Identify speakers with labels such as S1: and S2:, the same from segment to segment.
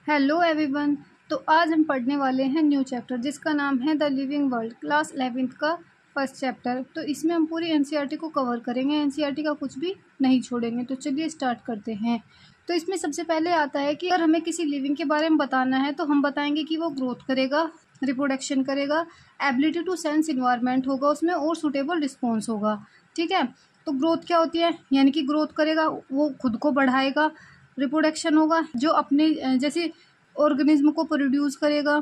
S1: Hello everyone. तो आज हम पढ़ने वाले हैं न्यू चैप्टर जिसका नाम है the living world, class 11th का फर्स्ट चैप्टर। तो इसमें हम पूरी एनसीईआरटी को कवर करेंगे, एनसीईआरटी का कुछ भी नहीं छोड़ेंगे। तो चलिए स्टार्ट करते हैं। तो इसमें सबसे पहले आता है कि अगर हमें किसी लिविंग के बारे में बताना है तो हम बताएंगे कि वो ग्रोथ करेगा, रिप्रोडक्शन करेगा, एबिलिटी टू सेंस इन्वायरमेंट होगा उसमें, और सूटेबल रिस्पॉन्स होगा। ठीक है। तो ग्रोथ क्या होती है, यानी कि ग्रोथ करेगा, वो खुद को बढ़ाएगा। रिप्रोडक्शन होगा जो अपने जैसे ऑर्गेनिज्म को प्रोड्यूस करेगा।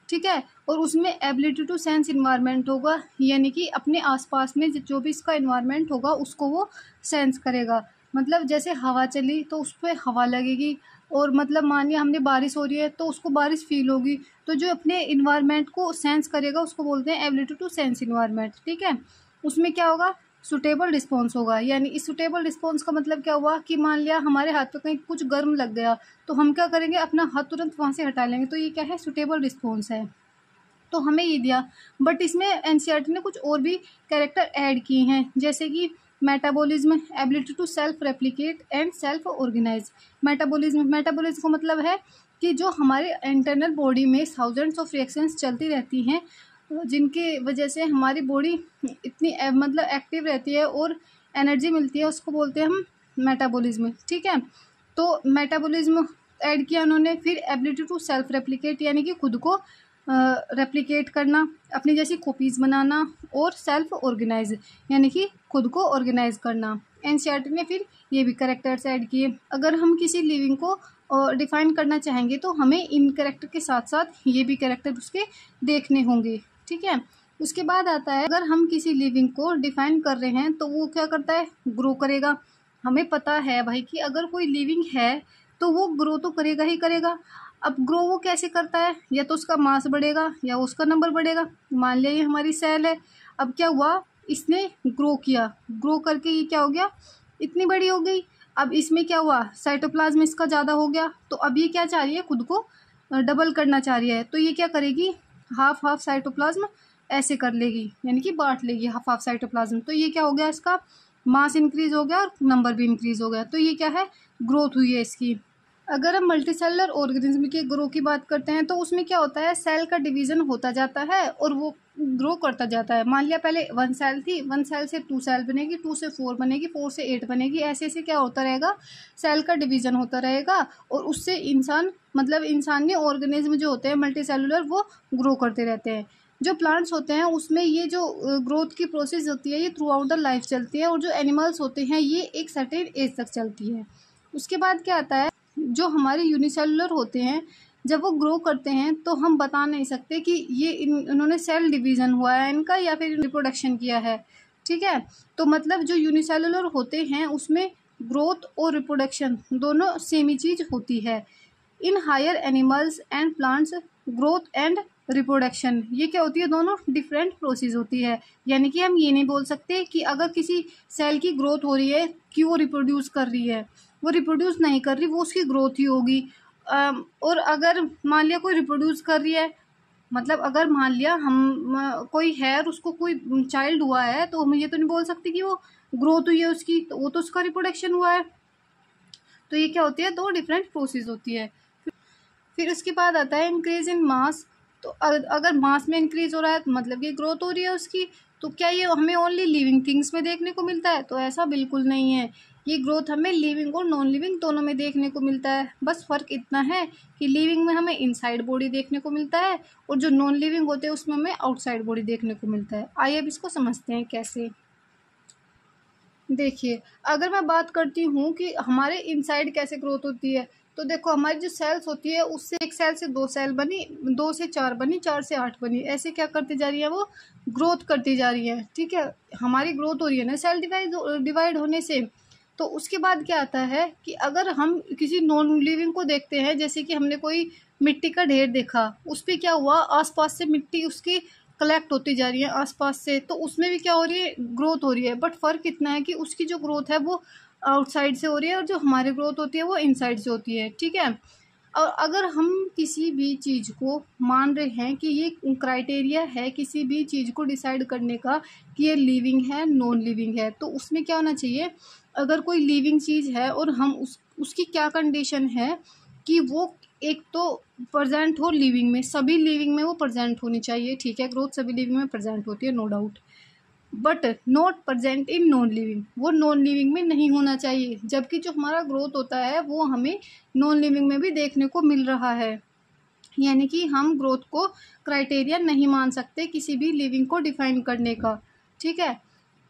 S1: ठीक है। और उसमें एबिलिटी टू सेंस इन्वायरमेंट होगा, यानी कि अपने आसपास में जो भी इसका इन्वायरमेंट होगा उसको वो सेंस करेगा। मतलब जैसे हवा चली तो उस पर हवा लगेगी, और मतलब मान लिया हमने बारिश हो रही है तो उसको बारिश फील होगी। तो जो अपने इन्वायरमेंट को सेंस करेगा उसको बोलते हैं एबिलिटी टू सेंस इन्वायरमेंट। ठीक है। उसमें क्या होगा, सुटेबल रिस्पॉन्स होगा। यानी इस सुटेबल रिस्पॉन्स का मतलब क्या हुआ कि मान लिया हमारे हाथ पे कहीं कुछ गर्म लग गया तो हम क्या करेंगे, अपना हाथ तुरंत वहाँ से हटा लेंगे। तो ये क्या है, सुटेबल रिस्पॉन्स है। तो हमें ये दिया, बट इसमें एनसीईआरटी ने कुछ और भी कैरेक्टर ऐड किए हैं, जैसे कि metabolism, ability to self replicate and self organise. Metabolism का मतलब है कि जो हमारे इंटरनल बॉडी में थाउजेंड्स ऑफ रिएक्शंस चलती रहती हैं, जिनकी वजह से हमारी बॉडी इतनी मतलब एक्टिव रहती है और एनर्जी मिलती है, उसको बोलते हैं हम मेटाबॉलिज्म। ठीक है। तो मेटाबॉलिज्म ऐड किया उन्होंने। फिर एबिलिटी टू सेल्फ रेप्लिकेट, यानी कि खुद को रेप्लिकेट करना, अपनी जैसी कॉपीज़ बनाना, और सेल्फ ऑर्गेनाइज, यानी कि खुद को ऑर्गेनाइज करना। एनसीईआरटी ने फिर ये भी कैरेक्टर्स ऐड किए। अगर हम किसी लिविंग को डिफाइन करना चाहेंगे तो हमें इन कैरेक्टर के साथ साथ ये भी कैरेक्टर उसके देखने होंगे। ठीक है। उसके बाद आता है, अगर हम किसी लिविंग को डिफाइन कर रहे हैं तो वो क्या करता है, ग्रो करेगा। हमें पता है भाई कि अगर कोई लिविंग है तो वो ग्रो तो करेगा ही करेगा। अब ग्रो वो कैसे करता है, या तो उसका मास बढ़ेगा या उसका नंबर बढ़ेगा। मान लिया ये हमारी सेल है, अब क्या हुआ, इसने ग्रो किया, ग्रो करके ये क्या हो गया, इतनी बड़ी हो गई। अब इसमें क्या हुआ, साइटोप्लाज्म इसका ज़्यादा हो गया। तो अब ये क्या चाह रही है, खुद को डबल करना चाह रही है। तो ये क्या करेगी, हाफ हाफ साइटोप्लाज्म ऐसे कर लेगी, यानी कि बांट लेगी हाफ हाफ साइटोप्लाज्म। तो ये क्या हो गया, इसका मास इंक्रीज हो गया और नंबर भी इंक्रीज हो गया। तो ये क्या है, ग्रोथ हुई है इसकी। अगर हम मल्टीसेलुलर ऑर्गेनिज्म के ग्रो की बात करते हैं तो उसमें क्या होता है, सेल का डिवीजन होता जाता है और वो ग्रो करता जाता है। मान लिया पहले 1 सेल थी, 1 सेल से 2 सेल बनेगी, 2 से 4 बनेगी, 4 से 8 बनेगी। ऐसे ऐसे क्या होता रहेगा, सेल का डिवीजन होता रहेगा, और उससे इंसान मतलब इंसानी ऑर्गेनिज्म जो होते हैं मल्टीसेलुलर वो ग्रो करते रहते हैं। जो प्लांट्स होते हैं उसमें ये जो ग्रोथ की प्रोसेस होती है ये थ्रू आउट द लाइफ चलती है, और जो एनिमल्स होते हैं ये एक सर्टेन एज तक चलती है। उसके बाद क्या आता है, जो हमारे यूनिसेलुलर होते हैं जब वो ग्रो करते हैं तो हम बता नहीं सकते कि ये इन्होंने सेल डिवीज़न हुआ है इनका या फिर रिप्रोडक्शन किया है। ठीक है। तो मतलब जो यूनिसेलुलर होते हैं उसमें ग्रोथ और रिप्रोडक्शन दोनों सेम ही चीज़ होती है। In higher animals and plants growth and reproduction ये क्या होती है, दोनों डिफरेंट प्रोसेस होती है। यानी कि हम ये नहीं बोल सकते कि अगर किसी सेल की ग्रोथ हो रही है कि वो रिप्रोड्यूस कर रही है, वो रिप्रोड्यूस नहीं कर रही, वो उसकी ग्रोथ ही होगी। और अगर मान लिया कोई रिप्रोड्यूस कर रही है, मतलब अगर मान लिया हम कोई है और उसको कोई चाइल्ड हुआ है तो हम ये तो नहीं बोल सकते कि वो ग्रोथ हुई है उसकी, तो वो तो उसका रिप्रोडक्शन हुआ है। तो ये क्या होती है, दो डिफरेंट प्रोसेस होती है। फिर उसके बाद आता है इंक्रीज इन मास। तो अगर मास में इंक्रीज हो रहा है तो मतलब कि ग्रोथ हो रही है उसकी। तो क्या ये हमें ओनली लिविंग थिंग्स में देखने को मिलता है, तो ऐसा बिल्कुल नहीं है। ये ग्रोथ हमें लिविंग और नॉन लिविंग दोनों में देखने को मिलता है। बस फ़र्क इतना है कि लिविंग में हमें इनसाइड बॉडी देखने को मिलता है, और जो नॉन लिविंग होते हैं उसमें हमें आउटसाइड बॉडी देखने को मिलता है। आइए अब इसको समझते हैं कैसे। देखिए, अगर मैं बात करती हूँ कि हमारे इनसाइड कैसे ग्रोथ होती है, तो देखो हमारी जो सेल्स होती है उससे एक सेल से 2 सेल बनी, 2 से 4 बनी, 4 से 8 बनी, ऐसे क्या करती जा रही है, वो ग्रोथ करती जा रही है। ठीक है। हमारी ग्रोथ हो रही है ना सेल डिवाइड होने से। तो उसके बाद क्या आता है कि अगर हम किसी नॉन लिविंग को देखते हैं, जैसे कि हमने कोई मिट्टी का ढेर देखा, उस पर क्या हुआ, आसपास से मिट्टी उसकी कलेक्ट होती जा रही है आसपास से, तो उसमें भी क्या हो रही है, ग्रोथ हो रही है। बट फ़र्क इतना है कि उसकी जो ग्रोथ है वो आउटसाइड से हो रही है, और जो हमारी ग्रोथ होती है वो इनसाइड से होती है। ठीक है। और अगर हम किसी भी चीज़ को मान रहे हैं कि ये क्राइटेरिया है किसी भी चीज़ को डिसाइड करने का कि ये लिविंग है नॉन लिविंग है, तो उसमें क्या होना चाहिए, अगर कोई लिविंग चीज़ है और हम उसकी क्या कंडीशन है कि वो एक तो प्रेजेंट हो लिविंग में, सभी लिविंग में वो प्रेजेंट होनी चाहिए, ठीक है, ग्रोथ सभी लिविंग में प्रेजेंट होती है, no doubt, but not present in non living, वो नॉन लिविंग में नहीं होना चाहिए, जबकि जो हमारा ग्रोथ होता है वो हमें नॉन लिविंग में भी देखने को मिल रहा है। यानी कि हम ग्रोथ को क्राइटेरिया नहीं मान सकते किसी भी लिविंग को डिफाइन करने का, ठीक है।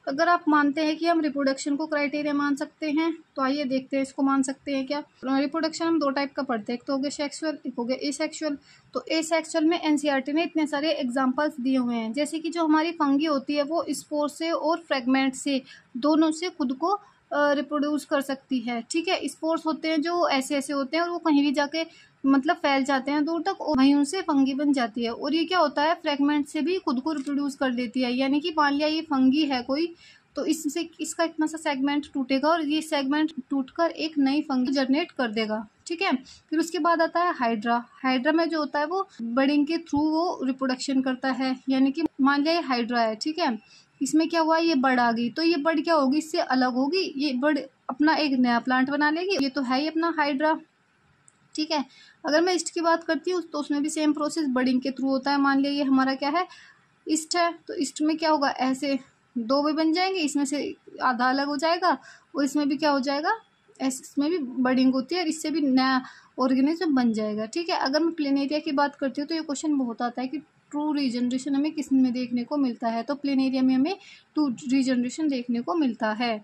S1: अगर आप मानते हैं कि हम रिप्रोडक्शन को क्राइटेरिया मान सकते हैं तो आइए देखते हैं इसको मान सकते हैं क्या। रिप्रोडक्शन हम दो टाइप का पढ़ते हैं, एक तो हो गया सेक्सुअल, एक हो गया एसेक्सुअल। तो एसेक्सुअल में एनसीईआरटी ने इतने सारे एग्जांपल्स दिए हुए हैं, जैसे कि जो हमारी फंगी होती है वो स्पोर से और फ्रेगमेंट से दोनों से खुद को रिप्रोड्यूस कर सकती है, ठीक है। स्पोर्स होते हैं जो ऐसे ऐसे होते हैं और वो कहीं भी जाके मतलब फैल जाते हैं दूर तक, और वहीं उनसे फंगी बन जाती है। और ये क्या होता है, फ्रेगमेंट से भी खुद को रिप्रोड्यूस कर लेती है, यानी कि मान लिया ये फंगी है कोई, तो इससे इसका इतना सा सेगमेंट टूटेगा और ये सेगमेंट टूटकर एक नई फंगी जनरेट कर देगा, ठीक है। फिर उसके बाद आता है हाइड्रा। हाइड्रा में जो होता है वो बडिंग के थ्रू वो रिप्रोडक्शन करता है, यानी कि मान लिया ये हाइड्रा है, ठीक है, इसमें क्या हुआ, ये बर्ड आ गई, तो ये बर्ड क्या होगी, इससे अलग होगी, ये बर्ड अपना एक नया प्लांट बना लेगी, ये तो है ही अपना हाइड्रा, ठीक है। अगर मैं ईस्ट की बात करती हूँ तो उसमें भी सेम प्रोसेस बडिंग के थ्रू होता है। मान लिया ये हमारा क्या है, ईस्ट है, तो ईस्ट में क्या होगा, ऐसे दो भी बन जाएंगे, इसमें से आधा अलग हो जाएगा और इसमें भी क्या हो जाएगा, ऐसे इसमें भी बडिंग होती है और इससे भी नया ऑर्गेनिज्म बन जाएगा, ठीक है। अगर मैं प्लेनेरिया की बात करती हूँ तो ये क्वेश्चन बहुत आता है कि ट्रू रीजनरेशन हमें किस में देखने को मिलता है, तो प्लेनेरिया में हमें ट्रू रीजनरेशन देखने को मिलता है,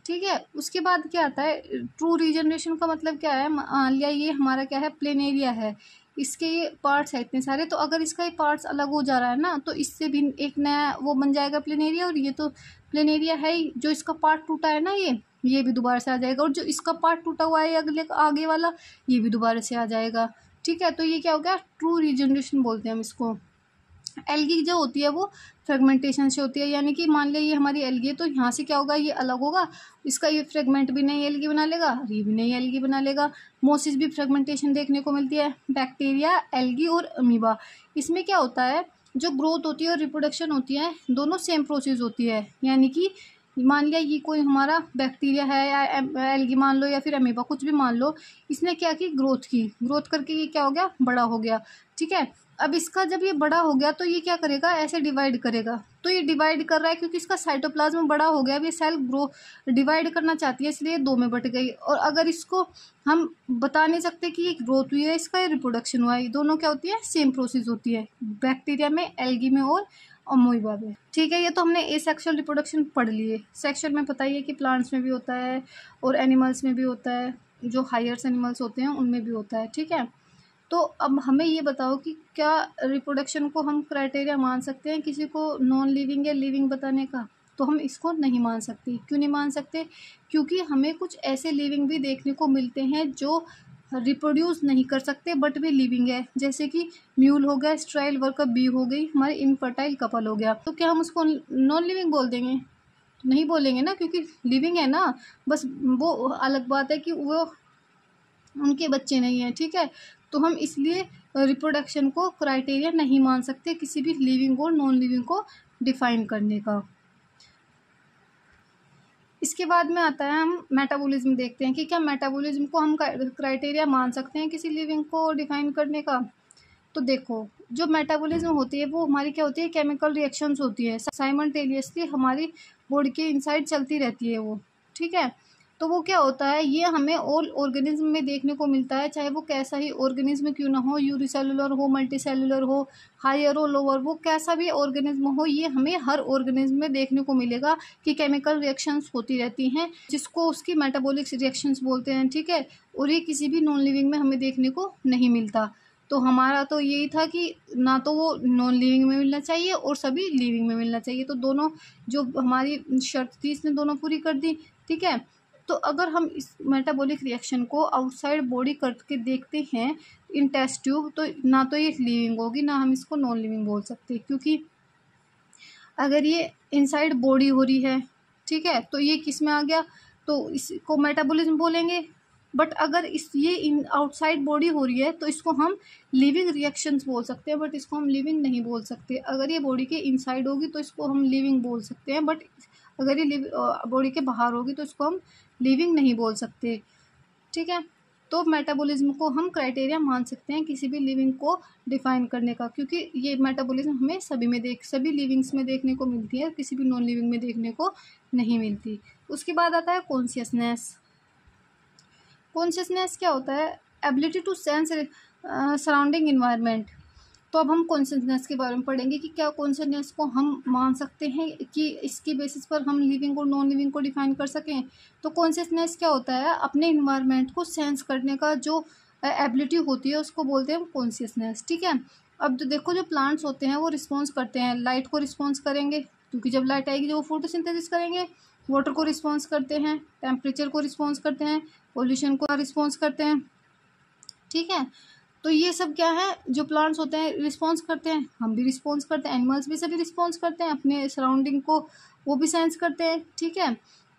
S1: ठीक है। उसके बाद क्या आता है, ट्रू रीजनरेशन का मतलब क्या है, मान लिया ये हमारा क्या है, प्लेनेरिया है, इसके ये पार्ट्स है इतने सारे, तो अगर इसका ये पार्ट्स अलग हो जा रहा है ना तो इससे भी एक नया वो बन जाएगा प्लेनेरिया, और ये तो प्लेनेरिया है ही, जो इसका पार्ट टूटा है ना ये भी दोबारा से आ जाएगा, और जो इसका पार्ट टूटा हुआ है अगले आगे वाला ये भी दोबारा से आ जाएगा, ठीक है। तो ये क्या हो गया, ट्रू रीजनरेशन बोलते हैं हम इसको। एल्गी जो होती है वो फ्रेगमेंटेशन से होती है, यानी कि मान लिया ये हमारी एल्गी है तो यहाँ से क्या होगा, ये अलग होगा, इसका ये फ्रेगमेंट भी नई एल्गी बना लेगा, ये भी नई एल्गी बना लेगा। मोसिस भी फ्रेगमेंटेशन देखने को मिलती है। बैक्टीरिया, एल्गी और अमीबा, इसमें क्या होता है, जो ग्रोथ होती है और रिप्रोडक्शन होती है दोनों सेम प्रोसेस होती है, यानी कि मान लिया ये कोई हमारा बैक्टीरिया है या एल्गी मान लो या फिर अमीबा कुछ भी मान लो, इसने क्या की, ग्रोथ की, ग्रोथ करके ये क्या हो गया, बड़ा हो गया, ठीक है। अब इसका जब ये बड़ा हो गया तो ये क्या करेगा, ऐसे डिवाइड करेगा, तो ये डिवाइड कर रहा है क्योंकि इसका साइटोप्लाज्म बड़ा हो गया, अब ये सेल ग्रो डिवाइड करना चाहती है इसलिए दो में बट गई। और अगर इसको हम बता नहीं सकते कि ये ग्रोथ हुई है इसका, ये रिप्रोडक्शन हुआ है, ये दोनों क्या होती है, सेम प्रोसेस होती है, बैक्टीरिया में, एल्गी में और अमोइबा में, ठीक है। ये तो हमने एसेक्सुअल रिप्रोडक्शन पढ़ लिए। सेक्सुअल में पता ही है कि प्लांट्स में भी होता है और एनिमल्स में भी होता है, जो हायर्स एनिमल्स होते हैं उनमें भी होता है, ठीक है। तो अब हमें ये बताओ कि क्या रिप्रोडक्शन को हम क्राइटेरिया मान सकते हैं किसी को नॉन लिविंग या लिविंग बताने का, तो हम इसको नहीं मान सकते। क्यों नहीं मान सकते, क्योंकि हमें कुछ ऐसे लिविंग भी देखने को मिलते हैं जो रिप्रोड्यूस नहीं कर सकते बट भी लिविंग है, जैसे कि म्यूल हो गया, स्ट्राइल वर्कर बी हो गई, हमारे इनफर्टाइल कपल हो गया, तो क्या हम उसको नॉन लिविंग बोल देंगे, तो नहीं बोलेंगे ना, क्योंकि लिविंग है ना, बस वो अलग बात है कि वो उनके बच्चे नहीं हैं, ठीक है। तो हम इसलिए रिप्रोडक्शन को क्राइटेरिया नहीं मान सकते किसी भी लिविंग और नॉन लिविंग को डिफाइन करने का। इसके बाद में आता है, हम मेटाबॉलिज्म देखते हैं कि क्या मेटाबॉलिज्म को हम क्राइटेरिया मान सकते हैं किसी लिविंग को डिफाइन करने का। तो देखो, जो मेटाबॉलिज्म होती है वो हमारी क्या होती है, केमिकल रिएक्शंस होती है, साइमल्टेनियसली हमारी बॉडी के इनसाइड चलती रहती है वो, ठीक है। तो वो क्या होता है, ये हमें ऑल ऑर्गेनिज्म में देखने को मिलता है, चाहे वो कैसा ही ऑर्गेनिज्म क्यों ना हो, यूनिसेलुलर हो, मल्टीसेलुलर हो, हायर हो, लोअर, वो कैसा भी ऑर्गेनिज्म हो, ये हमें हर ऑर्गेनिज्म में देखने को मिलेगा कि केमिकल रिएक्शंस होती रहती हैं, जिसको उसकी मेटाबॉलिक रिएक्शंस बोलते हैं, ठीक है। और ये किसी भी नॉन लिविंग में हमें देखने को नहीं मिलता। तो हमारा तो यही था कि ना तो वो नॉन लिविंग में मिलना चाहिए और सभी लिविंग में मिलना चाहिए, तो दोनों जो हमारी शर्त थी इसने दोनों पूरी कर दी, ठीक है। तो अगर हम इस मेटाबॉलिक रिएक्शन को आउटसाइड बॉडी करके देखते हैं इन टेस्ट ट्यूब, तो ना तो ये लिविंग होगी ना हम इसको नॉन लिविंग बोल सकते, क्योंकि अगर ये इनसाइड बॉडी हो रही है, ठीक है, तो ये किस में आ गया, तो इसको मेटाबॉलिज्म बोलेंगे। बट अगर इस ये इन आउटसाइड बॉडी हो रही है तो इसको हम लिविंग रिएक्शंस बोल सकते हैं, बट इसको हम लिविंग नहीं बोल सकते। अगर ये बॉडी के इनसाइड होगी तो इसको हम लिविंग बोल सकते हैं, बट अगर ये बॉडी के बाहर होगी तो इसको हम लिविंग नहीं बोल सकते, ठीक है। तो मेटाबॉलिज्म को हम क्राइटेरिया मान सकते हैं किसी भी लिविंग को डिफाइन करने का, क्योंकि ये मेटाबॉलिज्म हमें सभी लिविंग्स में देखने को मिलती है, किसी भी नॉन लिविंग में देखने को नहीं मिलती। उसके बाद आता है कॉन्शियसनेस। कॉन्शियसनेस क्या होता है? Ability to sense surrounding environment. तो अब हम कॉन्शियसनेस के बारे में पढ़ेंगे कि क्या कॉन्शियसनेस को हम मान सकते हैं कि इसकी बेसिस पर हम लिविंग और नॉन लिविंग को डिफाइन कर सकें। तो कॉन्शियसनेस क्या होता है? अपने इन्वायरमेंट को सेंस करने का जो एबिलिटी होती है उसको बोलते हैं कॉन्शियसनेस, ठीक है। अब तो देखो, जो प्लांट्स होते हैं वो रिस्पॉन्स करते हैं, लाइट को रिस्पॉन्स करेंगे क्योंकि जब लाइट आएगी जो वो फोटोसिंथेसिस करेंगे, वाटर को रिस्पॉन्स करते हैं, टेम्परेचर को रिस्पॉन्स करते हैं, पोल्यूशन को रिस्पॉन्स करते हैं, ठीक है। तो ये सब क्या है? जो प्लांट्स होते हैं रिस्पॉन्स करते हैं, हम भी रिस्पॉन्स करते हैं, एनिमल्स भी सभी रिस्पॉन्स करते हैं, अपने सराउंडिंग को वो भी सेंस करते हैं, ठीक है।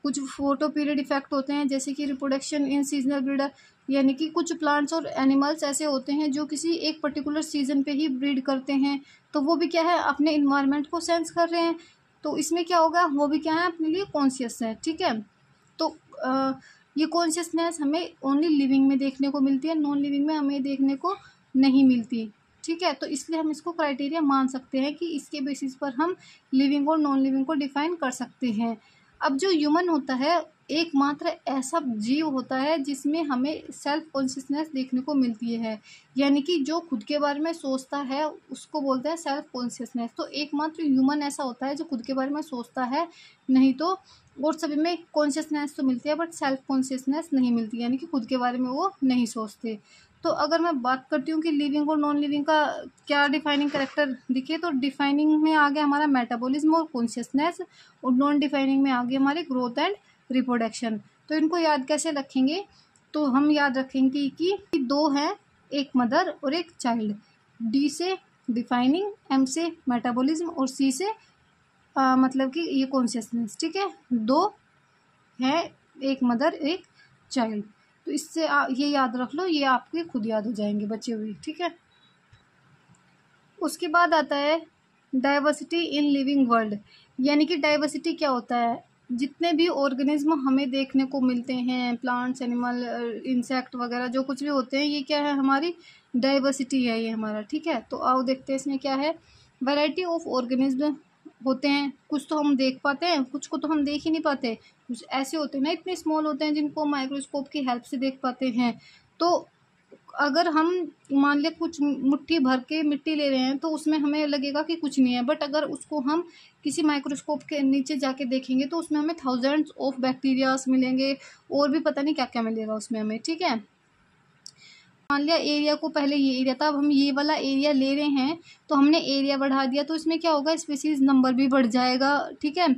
S1: कुछ फोटो पीरियड इफेक्ट होते हैं जैसे कि रिप्रोडक्शन इन सीजनल ब्रीडर, यानी कि कुछ प्लांट्स और एनिमल्स ऐसे होते हैं जो किसी एक पर्टिकुलर सीजन पे ही ब्रीड करते हैं, तो वो भी क्या है? अपने इन्वायरमेंट को सेंस कर रहे हैं। तो इसमें क्या होगा? वो भी क्या है? अपने लिए कॉन्शियस है, ठीक है। तो ये कॉन्शियसनेस हमें ओनली लिविंग में देखने को मिलती है, नॉन लिविंग में हमें देखने को नहीं मिलती, ठीक है। तो इसलिए हम इसको क्राइटेरिया मान सकते हैं कि इसके बेसिस पर हम लिविंग और नॉन लिविंग को डिफाइन कर सकते हैं। अब जो ह्यूमन होता है एकमात्र ऐसा जीव होता है जिसमें हमें सेल्फ कॉन्शियसनेस देखने को मिलती है, यानी कि जो खुद के बारे में सोचता है उसको बोलते हैं सेल्फ कॉन्शियसनेस। तो एकमात्र ह्यूमन ऐसा होता है जो खुद के बारे में सोचता है, नहीं तो और सभी में कॉन्शियसनेस तो मिलती है बट सेल्फ कॉन्शियसनेस नहीं मिलती, यानी कि खुद के बारे में वो नहीं सोचते। तो अगर मैं बात करती हूँ कि लिविंग और नॉन लिविंग का क्या डिफाइनिंग कैरेक्टर दिखे, तो डिफाइनिंग में आ गया हमारा मेटाबॉलिज्म और कॉन्शियसनेस, और नॉन डिफाइनिंग में आ गई हमारी ग्रोथ एंड रिप्रोडक्शन। तो इनको याद कैसे रखेंगे? तो हम याद रखेंगे कि दो हैं, एक मदर और एक चाइल्ड। डी से डिफाइनिंग, एम से मेटाबॉलिज्म और सी से मतलब कि ये कॉन्शियसनेस, ठीक है। दो है, एक मदर एक चाइल्ड। तो इससे ये याद रख लो, ये आपके खुद याद हो जाएंगे बचे हुए, ठीक है। उसके बाद आता है डाइवर्सिटी इन लिविंग वर्ल्ड, यानी कि डाइवर्सिटी क्या होता है? जितने भी ऑर्गेनिज्म हमें देखने को मिलते हैं, प्लांट्स, एनिमल, इंसेक्ट वगैरह जो कुछ भी होते हैं, ये क्या है? हमारी डाइवर्सिटी है ये हमारा, ठीक है। तो आओ देखते हैं इसमें क्या है। वैरायटी ऑफ ऑर्गेनिज्म होते हैं, कुछ तो हम देख पाते हैं, कुछ को तो हम देख ही नहीं पाते, कुछ ऐसे होते हैं ना इतने स्मॉल होते हैं जिनको माइक्रोस्कोप की हेल्प से देख पाते हैं। तो अगर हम मान लिया कुछ मुट्ठी भर के मिट्टी ले रहे हैं तो उसमें हमें लगेगा कि कुछ नहीं है, बट अगर उसको हम किसी माइक्रोस्कोप के नीचे जाके देखेंगे तो उसमें हमें थाउजेंड्स ऑफ बैक्टीरियाज मिलेंगे और भी पता नहीं क्या क्या मिलेगा उसमें हमें, ठीक है। मान लिया एरिया को, पहले ये एरिया था, अब हम ये वाला एरिया ले रहे हैं तो हमने एरिया बढ़ा दिया, तो इसमें क्या होगा? स्पीसीज नंबर भी बढ़ जाएगा, ठीक है।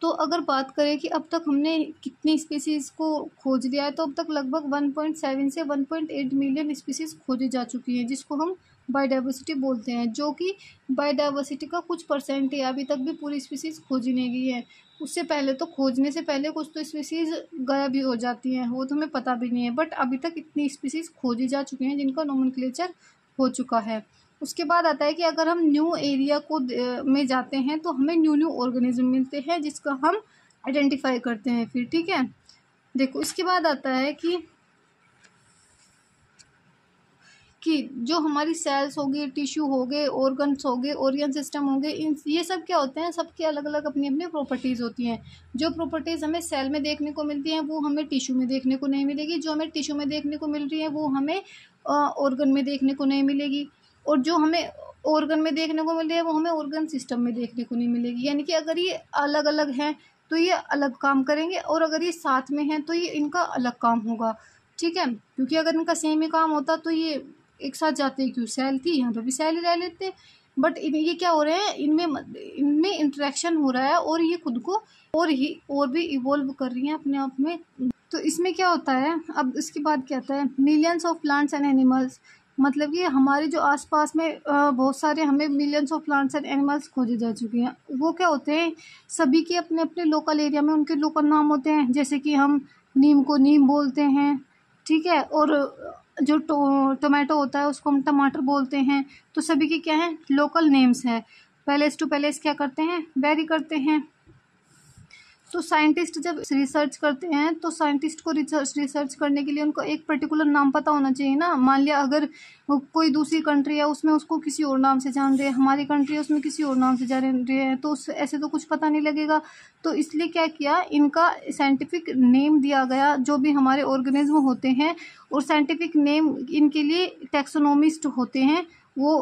S1: तो अगर बात करें कि अब तक हमने कितनी स्पीसीज़ को खोज लिया है, तो अब तक लगभग 1.7 से 1.8 मिलियन स्पीसीज़ खोजी जा चुकी हैं, जिसको हम बायोडाइवर्सिटी बोलते हैं, जो कि बायोडाइवर्सिटी का कुछ परसेंट है। अभी तक भी पूरी स्पीसीज़ खोजी नहीं गई है, उससे पहले तो खोजने से पहले कुछ तो स्पीसीज़ गायब भी हो जाती हैं, वो तो हमें पता भी नहीं है, बट अभी तक इतनी स्पीसीज़ खोजी जा चुकी हैं जिनका नोमेनक्लेचर हो चुका है। उसके बाद आता है कि अगर हम न्यू एरिया को में जाते हैं तो हमें न्यू ऑर्गेनिज्म मिलते हैं जिसका हम आइडेंटिफाई करते हैं फिर, ठीक है। देखो, इसके बाद आता है कि जो हमारी सेल्स हो गए, टिश्यू हो गए, ऑर्गन्स हो गए, ऑर्गन सिस्टम हो गए, इन ये सब क्या होते हैं? सबकी अलग अलग अपनी अपनी प्रॉपर्टीज़ होती हैं। जो प्रॉपर्टीज़ हमें सेल में देखने को मिलती हैं वो हमें टिश्यू में देखने को नहीं मिलेगी, जो हमें टिश्यू में देखने को मिल रही है वो हमें ऑर्गन में देखने को नहीं मिलेगी, और जो हमें ऑर्गन में देखने को मिल रही है वो हमें ऑर्गन सिस्टम में देखने को नहीं मिलेगी। यानी कि अगर ये अलग अलग हैं तो ये अलग काम करेंगे, और अगर ये साथ में हैं तो ये इनका अलग काम होगा, ठीक है। क्योंकि अगर इनका सेम ही काम होता तो ये एक साथ जाते, क्यों? सेल थी, यहाँ पे भी सेल ही रह लेते, बट ये क्या हो रहे हैं? इनमें इंटरेक्शन हो रहा है और ये खुद को और भी इवोल्व कर रही हैं अपने आप में। तो इसमें क्या होता है? अब इसके बाद क्या आता है? Millions of plants and animals, मतलब कि हमारे जो आसपास में बहुत सारे हमें millions of plants and animals खोजे जा चुके हैं। वो क्या होते हैं? सभी के अपने अपने लोकल एरिया में उनके लोकल नाम होते हैं, जैसे कि हम नीम को नीम बोलते हैं, ठीक है, और जो टोमेटो होता है उसको हम टमाटर बोलते हैं। तो सभी के क्या है? लोकल नेम्स हैं। पैलेस टू पैलेस क्या करते हैं? वेरी करते हैं। तो साइंटिस्ट जब रिसर्च करते हैं तो साइंटिस्ट को रिसर्च करने के लिए उनको एक पर्टिकुलर नाम पता होना चाहिए ना। मान लिया अगर कोई दूसरी कंट्री है उसमें उसको किसी और नाम से जान रहे हैं, हमारी कंट्री है उसमें किसी और नाम से जान रहे हैं, तो उस ऐसे तो कुछ पता नहीं लगेगा। तो इसलिए क्या किया, इनका साइंटिफिक नेम दिया गया जो भी हमारे ऑर्गेनिज्म होते हैं, और साइंटिफिक नेम इनके लिए टैक्सोनोमिस्ट होते हैं, वो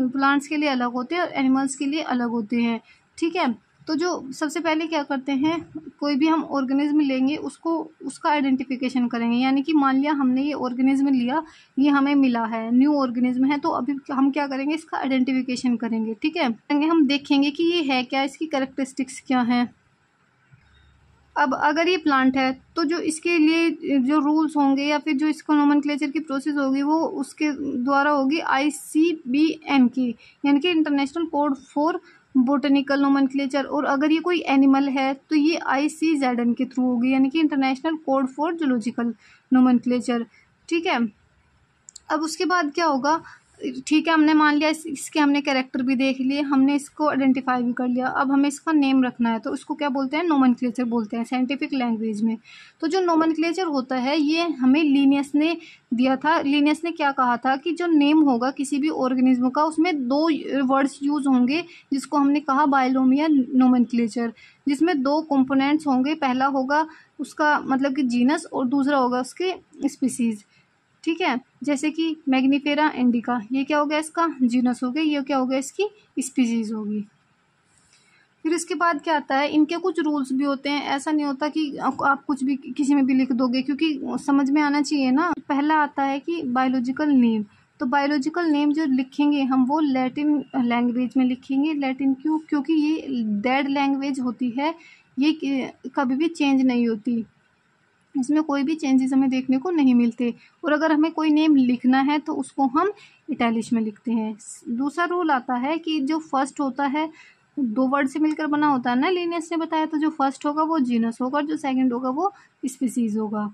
S1: प्लांट्स के लिए अलग होते हैं और एनिमल्स के लिए अलग होते हैं। ठीक है, तो जो सबसे पहले क्या करते हैं, कोई भी हम ऑर्गेनिज्म लेंगे उसको उसका आइडेंटिफिकेशन करेंगे। यानी कि मान लिया हमने ये ऑर्गेनिज्म लिया, ये हमें मिला है, न्यू ऑर्गेनिज्म है, तो अभी हम क्या करेंगे, इसका आइडेंटिफिकेशन करेंगे। ठीक है, हम देखेंगे कि ये है क्या, इसकी कैरेक्टरिस्टिक्स क्या हैं। अब अगर ये प्लांट है तो जो इसके लिए जो रूल्स होंगे या फिर जो इसको नोमेनक्लेचर की प्रोसेस होगी वो उसके द्वारा होगी ICBN की, यानी कि international code for botanical nomenclature. और अगर ये कोई एनिमल है तो ये ICZN के थ्रू होगी, यानी कि international code for zoological nomenclature. ठीक है, अब उसके बाद क्या होगा, ठीक है, हमने मान लिया इसके हमने कैरेक्टर भी देख लिए, हमने इसको आइडेंटिफाई भी कर लिया। अब हमें इसका नेम रखना है, तो उसको क्या बोलते हैं, नोमेनक्लेचर बोलते हैं साइंटिफिक लैंग्वेज में। तो जो नोमेनक्लेचर होता है ये हमें लिनियस ने दिया था। लिनियस ने क्या कहा था कि जो नेम होगा किसी भी ऑर्गेनिज्म का उसमें 2 वर्ड्स यूज होंगे, जिसको हमने कहा बायोनोमियल नोमेनक्लेचर, जिसमें 2 कंपोनेंट्स होंगे। पहला होगा उसका मतलब कि जीनस और दूसरा होगा उसके स्पीसीज। ठीक है, जैसे कि मैग्नीफेरा इंडिका, ये क्या हो गया, इसका जीनस हो गया, ये क्या हो गया, इसकी स्पीसीज होगी। फिर इसके बाद क्या आता है, इनके कुछ रूल्स भी होते हैं। ऐसा नहीं होता कि आप कुछ भी किसी में भी लिख दोगे, क्योंकि समझ में आना चाहिए ना। पहला आता है कि बायोलॉजिकल नेम। तो बायोलॉजिकल नेम जो लिखेंगे हम वो लैटिन लैंग्वेज में लिखेंगे। लैटिन क्यों, क्योंकि ये डेड लैंग्वेज होती है, ये कभी भी चेंज नहीं होती, इसमें कोई भी चेंजेस हमें देखने को नहीं मिलते। और अगर हमें कोई नेम लिखना है तो उसको हम इटैलिश में लिखते हैं। दूसरा रूल आता है कि जो फर्स्ट होता है 2 वर्ड से मिलकर बना होता है ना, लिनियस ने बताया, तो जो फर्स्ट होगा वो जीनस होगा और जो सेकंड होगा वो स्पीसीज होगा।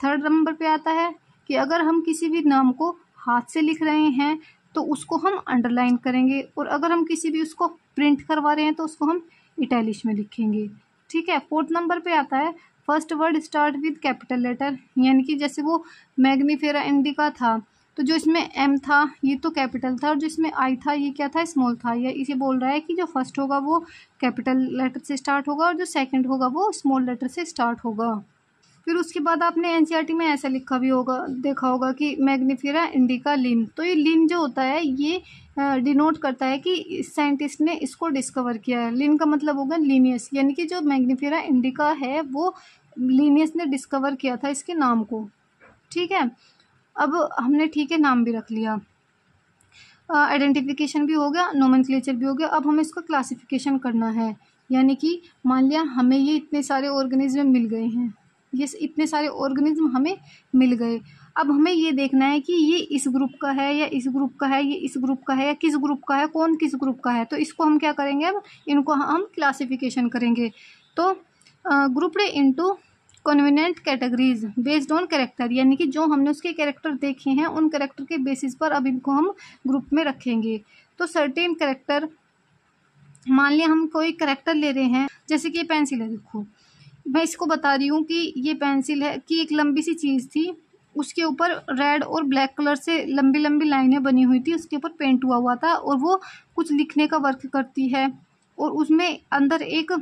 S1: थर्ड नंबर पे आता है कि अगर हम किसी भी नाम को हाथ से लिख रहे हैं तो उसको हम अंडरलाइन करेंगे, और अगर हम किसी भी उसको प्रिंट करवा रहे हैं तो उसको हम इटैलिश में लिखेंगे। ठीक है, फोर्थ नंबर पे आता है first word start with capital letter, यानी कि जैसे वो मैग्नीफेरा इंडिका था तो जो इसमें M था ये तो कैपिटल था, और जो इसमें I था ये क्या था, स्मॉल था। या इसे बोल रहा है कि जो फर्स्ट होगा वो कैपिटल लेटर से स्टार्ट होगा और जो सेकंड होगा वो स्मॉल लेटर से स्टार्ट होगा। फिर उसके बाद आपने NCERT में ऐसा लिखा भी होगा, देखा होगा कि मैग्नीफेरा इंडिका लिन। तो ये लिन जो होता है ये डिनोट करता है कि साइंटिस्ट ने इसको डिस्कवर किया है। लिन का मतलब होगा लीनियस, यानी कि जो मैग्नीफेरा इंडिका है वो लीनियस ने डिस्कवर किया था इसके नाम को। ठीक है, अब हमने ठीक है नाम भी रख लिया, आइडेंटिफिकेशन भी हो गया, नोमेनक्लेचर भी हो गया। अब हमें इसका क्लासिफिकेशन करना है, यानी कि मान लिया हमें ये इतने सारे ऑर्गेनिज्म मिल गए हैं, ये इतने सारे ऑर्गेनिज्म हमें मिल गए। अब हमें ये देखना है कि ये इस ग्रुप का है या इस ग्रुप का है, ये इस ग्रुप का है या किस ग्रुप का है, कौन किस ग्रुप का है। तो इसको हम क्या करेंगे, अब इनको हम क्लासिफिकेशन करेंगे। तो grouped into convenient categories based on character, यानी कि जो हमने उसके कैरेक्टर देखे हैं उन कैरेक्टर के बेसिस पर अब इनको हम ग्रुप में रखेंगे। तो सर्टेन कैरेक्टर, मान लिया हम कोई कैरेक्टर ले रहे हैं, जैसे कि ये पेंसिल है, देखो मैं इसको बता रही हूँ कि ये पेंसिल है, कि एक लंबी सी चीज़ थी, उसके ऊपर रेड और ब्लैक कलर से लंबी लंबी लाइनें बनी हुई थी, उसके ऊपर पेंट हुआ हुआ था, और वो कुछ लिखने का वर्क करती है, और उसमें अंदर एक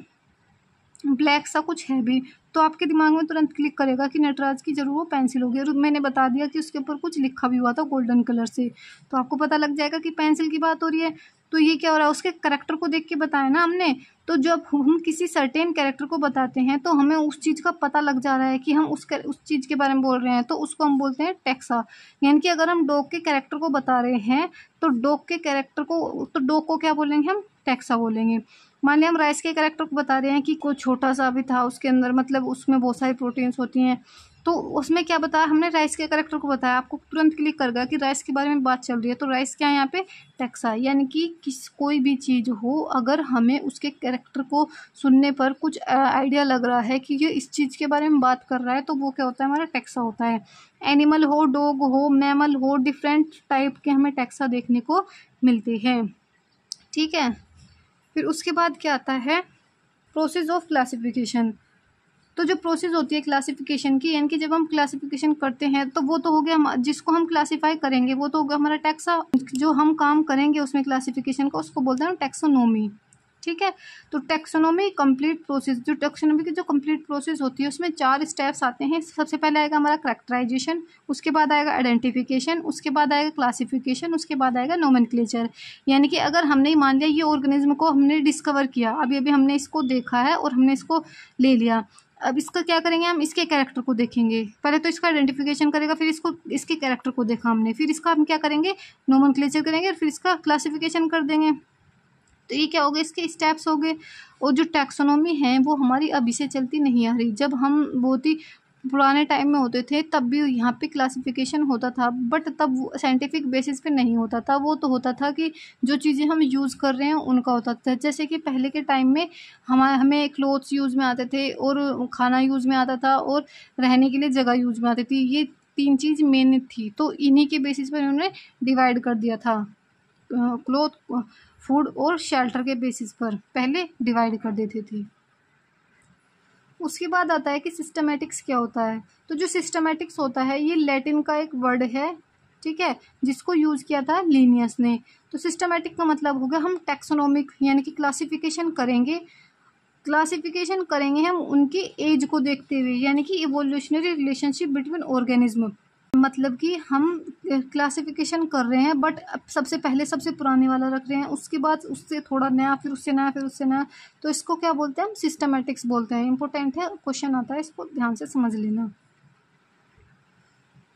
S1: ब्लैक सा कुछ है भी। तो आपके दिमाग में तुरंत क्लिक करेगा कि नटराज की जरूर वो पेंसिल होगी, और मैंने बता दिया कि उसके ऊपर कुछ लिखा भी हुआ था गोल्डन कलर से, तो आपको पता लग जाएगा कि पेंसिल की बात हो रही है। तो ये क्या हो रहा है, उसके कैरेक्टर को देख के बताया ना हमने। तो जब हम किसी सर्टेन कैरेक्टर को बताते हैं तो हमें उस चीज़ का पता लग जा रहा है कि हम उस चीज़ के बारे में बोल रहे हैं, तो उसको हम बोलते हैं टेक्सा। यानी कि अगर हम डॉग के कैरेक्टर को बता रहे हैं तो डॉग के कैरेक्टर को, तो डॉग को क्या बोलेंगे, हम टेक्सा बोलेंगे। मान लिया हम राइस के कैरेक्टर को बता रहे हैं कि कोई छोटा सा भी था उसके अंदर, मतलब उसमें बहुत सारी प्रोटीन्स होती हैं, तो उसमें क्या बताया हमने, राइस के कैरेक्टर को बताया। आपको तुरंत क्लिक कर गया कि राइस के बारे में बात चल रही है, तो राइस क्या है यहाँ पे, टेक्सा। यानी कि कोई भी चीज़ हो, अगर हमें उसके कैरेक्टर को सुनने पर कुछ आइडिया लग रहा है कि ये इस चीज़ के बारे में बात कर रहा है, तो वो क्या होता है, हमारा टेक्सा होता है। एनिमल हो, डॉग हो, मैमल हो, डिफरेंट टाइप के हमें टेक्सा देखने को मिलते हैं। ठीक है, फिर उसके बाद क्या आता है, प्रोसेस ऑफ क्लासिफिकेशन। तो जो प्रोसेस होती है क्लासिफिकेशन की, यानी कि जब हम क्लासिफिकेशन करते हैं तो वो तो हो गया जिसको हम क्लासीफाई करेंगे वो तो हो गया हमारा टैक्सा। जो हम काम करेंगे उसमें क्लासिफिकेशन का उसको बोलते हैं टैक्सोनॉमी। ठीक है, तो टैक्सोनॉमी कंप्लीट प्रोसेस, जो टैक्सोनॉमी की जो कंप्लीट प्रोसेस होती है उसमें 4 स्टेप्स आते हैं। सबसे पहले आएगा हमारा कैरेक्टराइजेशन, उसके बाद आएगा आइडेंटिफिकेशन, उसके बाद आएगा क्लासिफिकेशन, उसके बाद आएगा नोमेनक्लेचर। यानी कि अगर हमने मान लिया ये ऑर्गेनिज्म को हमने डिस्कवर किया, अभी अभी हमने इसको देखा है और हमने इसको ले लिया, अब इसका क्या करेंगे हम, इसके कैरेक्टर को देखेंगे। पहले तो इसका आइडेंटिफिकेशन करेगा, फिर इसको इसके कैरेक्टर को देखा हमने, फिर इसका हम क्या करेंगे, नोमेनक्लेचर करेंगे और फिर इसका क्लासिफिकेशन कर देंगे। तो ये क्या हो गए, इसके स्टेप्स हो गए। और जो टैक्सोनॉमी है वो हमारी अभी से चलती नहीं आ रही, जब हम बहुत ही पुराने टाइम में होते थे तब भी यहाँ पे क्लासिफिकेशन होता था, बट तब साइंटिफिक बेसिस पे नहीं होता था। वो तो होता था कि जो चीज़ें हम यूज़ कर रहे हैं उनका होता था। जैसे कि पहले के टाइम में हमें क्लोथ्स यूज़ में आते थे और खाना यूज़ में आता था और रहने के लिए जगह यूज़ में आती थी। ये 3 चीज़ मेन थी, तो इन्हीं के बेसिस पर उन्होंने डिवाइड कर दिया था। क्लोथ, फूड और शेल्टर के बेसिस पर पहले डिवाइड कर देते थे। उसके बाद आता है कि सिस्टमैटिक्स क्या होता है। तो जो सिस्टमैटिक्स होता है ये लैटिन का एक वर्ड है, ठीक है, जिसको यूज़ किया था लीनियस ने। तो सिस्टमैटिक का मतलब हो गया हम टैक्सोनॉमिक यानी कि क्लासिफिकेशन करेंगे। क्लासिफिकेशन करेंगे हम उनकी एज को देखते हुए, यानी कि इवोल्यूशनरी रिलेशनशिप बिटवीन ऑर्गेनिज्म। मतलब कि हम क्लासिफिकेशन कर रहे हैं बट सबसे पहले सबसे पुराने वाला रख रहे हैं, उसके बाद उससे थोड़ा नया, फिर उससे नया, फिर उससे नया। तो इसको क्या बोलते हैं, हम सिस्टमैटिक्स बोलते हैं। इंपॉर्टेंट है, क्वेश्चन आता है, इसको ध्यान से समझ लेना।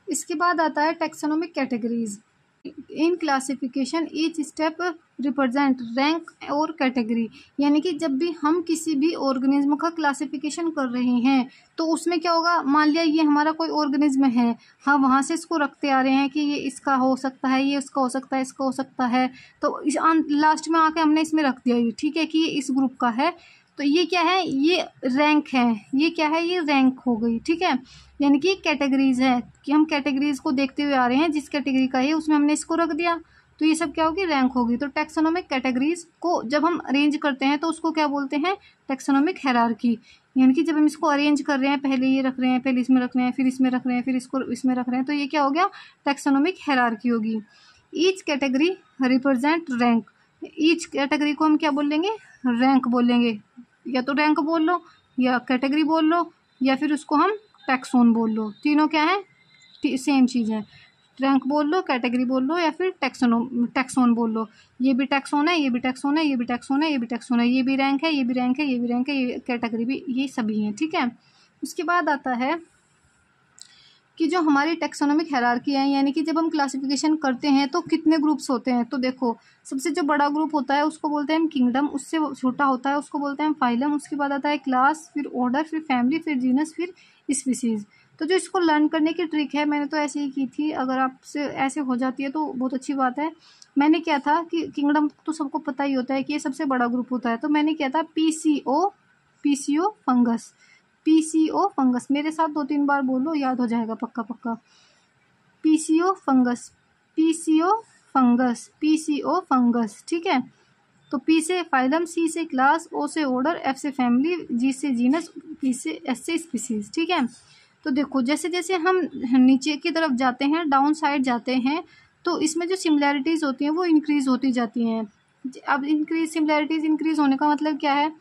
S1: इसके बाद आता है taxonomic categories. In classification each step represent rank और कैटेगरी। यानी कि जब भी हम किसी भी ऑर्गेनिज्म का क्लासिफिकेशन कर रहे हैं तो उसमें क्या होगा, मान लिया ये हमारा कोई ऑर्गेनिज्म है, हाँ वहाँ से इसको रखते आ रहे हैं कि ये इसका हो सकता है, ये उसका हो सकता है, इसका हो सकता है, तो लास्ट में आके हमने इसमें रख दिया ये, ठीक है, कि ये इस ग्रुप का है। तो ये क्या है, ये रैंक है, ये क्या है, ये रैंक हो गई, ठीक है। यानी कि कैटेगरीज है कि हम कैटेगरीज को देखते हुए आ रहे हैं, जिस कैटेगरी का है उसमें हमने इसको रख दिया, तो ये सब क्या होगी, रैंक होगी। तो टैक्सोनॉमिक कैटेगरीज को जब हम अरेंज करते हैं तो उसको क्या बोलते हैं, टैक्सोनॉमिक हायरार्की। यानी कि जब हम इसको अरेंज कर रहे हैं, पहले ये रख रहे हैं, पहले इसमें रख रहे हैं, फिर इसमें रख रहे हैं, फिर इसको इसमें रख रहे हैं, तो ये क्या हो गया, टैक्सोनॉमिक हायरार्की होगी। Each category represent rank. Each category को हम क्या बोलेंगे, रैंक बोलेंगे। या तो रैंक बोल लो, या कैटेगरी बोल लो, या फिर उसको हम टैक्सोन बोल लो। तीनों क्या है, सेम चीज़ है। रैंक बोल लो, कैटेगरी बोल लो, या फिर टैक्सोन बोल लो। ये भी टैक्सोन है, ये भी टैक्सोन है, ये भी टैक्सोन है, ये भी टैक्सोन है, ये भी रैंक है, ये भी रैंक है, ये भी रैंक है, ये कैटेगरी भी, ये सभी हैं, ठीक है। उसके बाद आता है कि जो हमारी टैक्सोनॉमिक हायरार्की है, यानी कि जब हम क्लासिफिकेशन करते हैं तो कितने ग्रुप्स होते हैं। तो देखो, सबसे जो बड़ा ग्रुप होता है उसको बोलते हैं हम किंगडम, उससे छोटा होता है उसको बोलते हैं हम फाइलम, उसके बाद आता है क्लास, फिर ऑर्डर, फिर फैमिली, फिर जीनस, फिर स्पीसीज। तो जो इसको लर्न करने की ट्रिक है, मैंने तो ऐसे ही की थी, अगर आपसे ऐसे हो जाती है तो बहुत अच्छी बात है। मैंने क्या था कि किंगडम तो सबको पता ही होता है कि ये सबसे बड़ा ग्रुप होता है, तो मैंने क्या था, पीसीओ फंगस, पीसीओ फंगस, मेरे साथ 2-3 बार बोलो, याद हो जाएगा पक्का पक्का। PCO fungus, PCO fungus, PCO fungus, ठीक है। तो पी से फाइलम, सी से क्लास, ओ से ऑर्डर, एफ से फैमिली, जी से जीनस, पी से एस से स्पीसीज, ठीक है। तो देखो, जैसे जैसे हम नीचे की तरफ जाते हैं, डाउन साइड जाते हैं, तो इसमें जो सिमिलैरिटीज़ होती हैं वो इंक्रीज़ होती जाती हैं। अब सिमिलैरिटीज़ इंक्रीज़ होने का मतलब क्या है,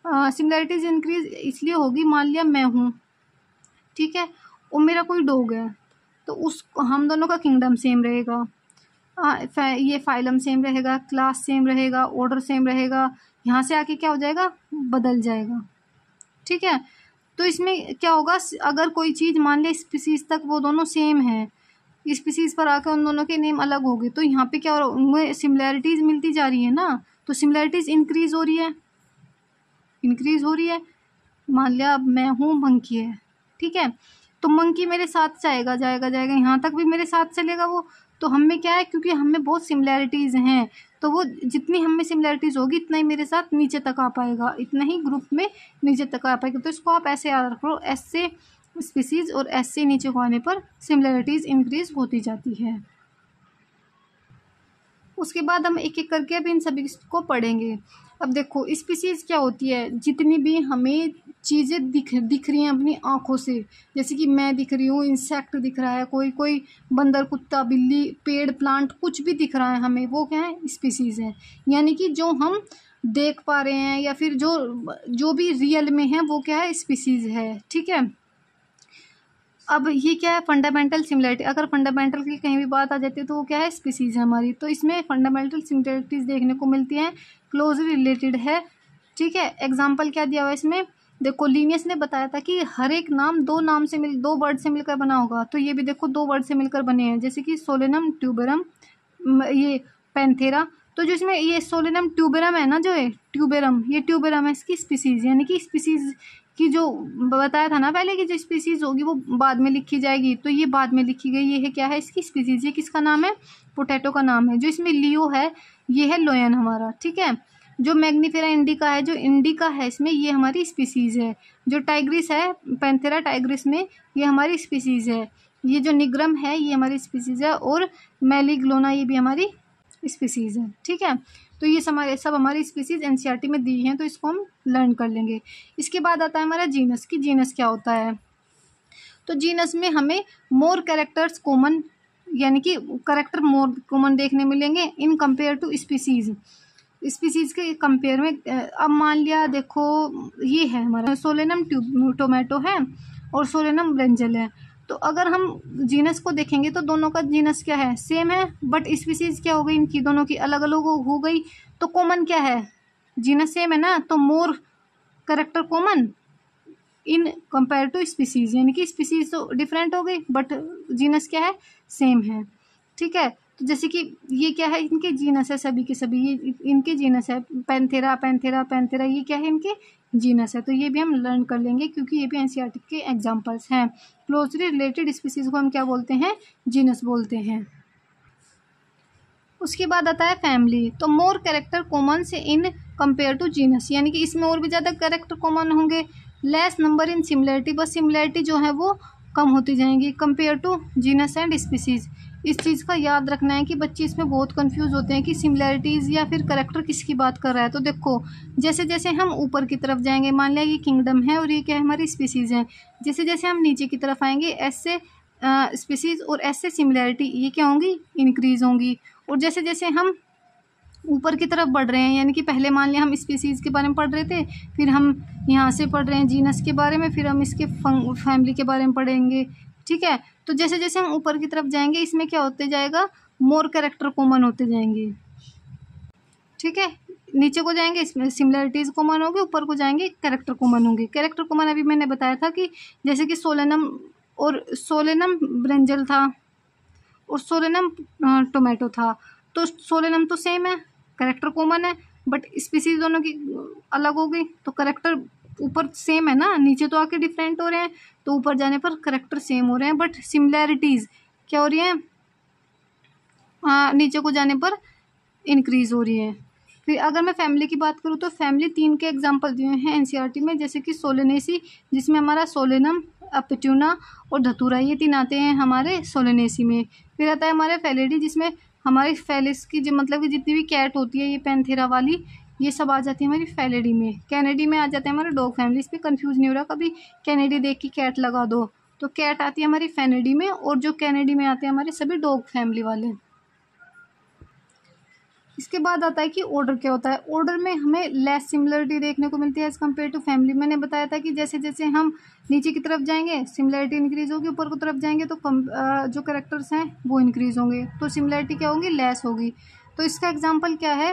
S1: सिमिलैरिटीज़ इंक्रीज इसलिए होगी, मान लिया मैं हूँ, ठीक है, और मेरा कोई डॉग है, तो उस हम दोनों का किंगडम सेम रहेगा, ये फाइलम सेम रहेगा, क्लास सेम रहेगा, ऑर्डर सेम रहेगा, यहाँ से आके क्या हो जाएगा, बदल जाएगा, ठीक है। तो इसमें क्या होगा, अगर कोई चीज़ मान लिया स्पीसीज तक वो दोनों सेम है, स्पीसीज पर आकर उन दोनों के नेम अलग हो गए, तो यहाँ पे क्या हो रहा है, उनमें सिमिलैरिटीज़ मिलती जा रही है ना, तो सिमिलैरिटीज़ इंक्रीज़ हो रही है, इंक्रीज़ हो रही है। मान लिया अब मैं हूँ, मंकी है, ठीक है, तो मंकी मेरे साथ जाएगा जाएगा जाएगा, यहाँ तक भी मेरे साथ चलेगा वो। तो हम में क्या है, क्योंकि हम में बहुत सिमिलैरिटीज़ हैं, तो वो जितनी हम में सिमिलैरिटीज़ होगी इतना ही मेरे साथ नीचे तक आ पाएगा, इतना ही ग्रुप में नीचे तक आ पाएगा। तो इसको आप ऐसे याद रखो, एस से स्पीसीज और एस से नीचे को आने पर सिमिलैरिटीज़ इंक्रीज होती जाती है। उसके बाद हम एक एक करके अब इन सभी को पढ़ेंगे। अब देखो स्पीसीज़ क्या होती है, जितनी भी हमें चीज़ें दिख रही हैं अपनी आँखों से, जैसे कि मैं दिख रही हूँ, इंसेक्ट दिख रहा है, कोई बंदर, कुत्ता, बिल्ली, पेड़, प्लांट, कुछ भी दिख रहा है हमें, वो क्या है, स्पीसीज़ है। यानी कि जो हम देख पा रहे हैं या फिर जो भी रियल में है वो क्या है, स्पीसीज़ है। ठीक है, अब ये क्या है, फंडामेंटल सिमिलरिटी। अगर फंडामेंटल की कहीं भी बात आ जाती है तो वो क्या है, स्पीसीज़ है हमारी। तो इसमें फंडामेंटल सिमिलरिटीज़ देखने को मिलती हैं, क्लोजली रिलेटेड है। ठीक है, एग्जाम्पल क्या दिया हुआ है इसमें, देखो लिनियस ने बताया था कि हर एक नाम दो वर्ड से मिलकर बना होगा, तो ये भी देखो 2 वर्ड से मिलकर बने हैं, जैसे कि सोलेनम ट्यूबेरम, ये पैंथेरा। तो जो इसमें ये सोलेनम ट्यूबेरम है ना, जो है ट्यूबेरम, ये ट्यूबेरम है इसकी स्पीसीज़, यानी कि स्पीसीज़ की जो बताया था ना पहले कि जो स्पीसीज़ होगी वो बाद में लिखी जाएगी, तो ये बाद में लिखी गई, ये है क्या है, इसकी स्पीसीज़। ये किसका नाम है, पोटैटो का नाम है। जो इसमें लियो है, ये है लोयन हमारा। ठीक है, जो मैग्नीफेरा इंडिका है, जो इंडिका है इसमें, ये हमारी स्पीसीज़ है। जो टाइग्रिस है, पैंथेरा टाइग्रिस में, ये हमारी स्पीसीज़ है। ये जो निग्रम है, ये हमारी स्पीसीज़ है। और मेलिग्लोना, ये भी हमारी स्पीसीज़ है। ठीक है, तो ये सब हमारी स्पीसीज़ एनसीईआरटी में दी हैं, तो इसको हम लर्न कर लेंगे। इसके बाद आता है हमारा जीनस, की जीनस क्या होता है। तो जीनस में हमें मोर कैरेक्टर्स कॉमन, यानी कि कैरेक्टर मोर कॉमन देखने मिलेंगे in compare to species. Species के कंपेयर में, अब मान लिया देखो ये है हमारा सोलेनम टोमेटो है और सोलेनम ब्रिंजल है। तो अगर हम जीनस को देखेंगे तो दोनों का जीनस क्या है, सेम है, बट स्पीसीज़ क्या हो गई, इनकी दोनों की अलग अलग हो गई। तो कॉमन क्या है, जीनस सेम है ना, तो more character common in compare to species, यानी कि स्पीसीज़ तो डिफरेंट हो गई बट जीनस क्या है, सेम है। ठीक है, तो जैसे कि ये क्या है, इनके जीनस है, सभी के सभी ये इनके जीनस है, पैंथेरा पैंथेरा पैंथेरा, ये क्या है, इनके जीनस है। तो ये भी हम लर्न कर लेंगे क्योंकि ये भी एनसीईआरटी के एग्जांपल्स हैं। क्लोजली रिलेटेड स्पीसीज को हम क्या बोलते हैं, जीनस बोलते हैं। उसके बाद आता है फैमिली। तो मोर कैरेक्टर कॉमन से इन कंपेयर टू जीनस, यानी कि इसमें और भी ज़्यादा कैरेक्टर कॉमन होंगे। लेस नंबर इन सिमिलरिटी, बस सिमिलरिटी जो है वो कम होती जाएंगी compare to genus and species. इस चीज़ का याद रखना है कि बच्चे इसमें बहुत कंफ्यूज होते हैं कि सिमिलरिटीज़ या फिर करेक्टर किसकी बात कर रहा है। तो देखो जैसे जैसे हम ऊपर की तरफ जाएंगे, मान लिया ये किंगडम है और ये क्या है, हमारी स्पीसीज़ है। जैसे जैसे हम नीचे की तरफ आएंगे, ऐसे स्पीसीज़ और ऐसे सिमिलरिटी ये क्या होंगी, इंक्रीज होंगी। और जैसे जैसे हम ऊपर की तरफ बढ़ रहे हैं, यानी कि पहले मान लिया हम स्पीसीज़ के बारे में पढ़ रहे थे, फिर हम यहाँ से पढ़ रहे हैं जीनस के बारे में, फिर हम इसके फैमिली के बारे में पढ़ेंगे। ठीक है, तो जैसे जैसे हम ऊपर की तरफ जाएंगे, इसमें क्या होते जाएगा, मोर कैरेक्टर कॉमन होते जाएंगे। ठीक है, नीचे को जाएंगे इसमें सिमिलरिटीज़ कॉमन होंगे, ऊपर को जाएंगे कैरेक्टर कॉमन होंगे। कैरेक्टर कॉमन अभी मैंने बताया था कि जैसे कि सोलेनम ब्रिंजल था और सोलेनम टोमेटो था। तो सोलेनम तो सेम है, कैरेक्टर कॉमन है, बट स्पीसीज दोनों की अलग हो गई। तो कैरेक्टर ऊपर सेम है ना, नीचे तो आके डिफरेंट हो रहे हैं, तो ऊपर जाने पर कैरेक्टर सेम हो रहे हैं, बट सिमिलैरिटीज़ क्या हो रही है, नीचे को जाने पर इंक्रीज हो रही है। फिर अगर मैं फैमिली की बात करूँ तो फैमिली 3 के एग्जांपल दिए हैं एनसीईआरटी में, जैसे कि सोलेनेसी जिसमें हमारा सोलेनम, पेट्यूना और धतूरा, ये 3 आते हैं हमारे सोलेनेसी में। फिर आता है हमारे फेलिडी जिसमें हमारी फेलिस की जो मतलब कि जितनी भी कैट होती है, ये पैंथेरा वाली, ये सब आ जाती है हमारी फेलिडी में। कैनेडी में आ जाते हैं हमारे डॉग फैमिली। इस पर कन्फ्यूज नहीं हो रहा, कभी कैनेडी देख के कैट लगा दो, तो कैट आती है हमारी फेनिडी में, और जो कैनेडी में आते हैं हमारे सभी डॉग फैमिली वाले। इसके बाद आता है कि ऑर्डर क्या होता है। ऑर्डर में हमें लेस सिमिलरिटी देखने को मिलती है एज कम्पेयर टू फैमिली। मैंने बताया था कि जैसे जैसे हम नीचे की तरफ जाएंगे सिमिलरिटी इंक्रीज होगी, ऊपर की तरफ जाएंगे तो जो कैरेक्टर्स हैं वो इंक्रीज होंगे, तो सिमिलरिटी क्या होगी, लेस होगी। तो इसका एग्जाम्पल क्या है,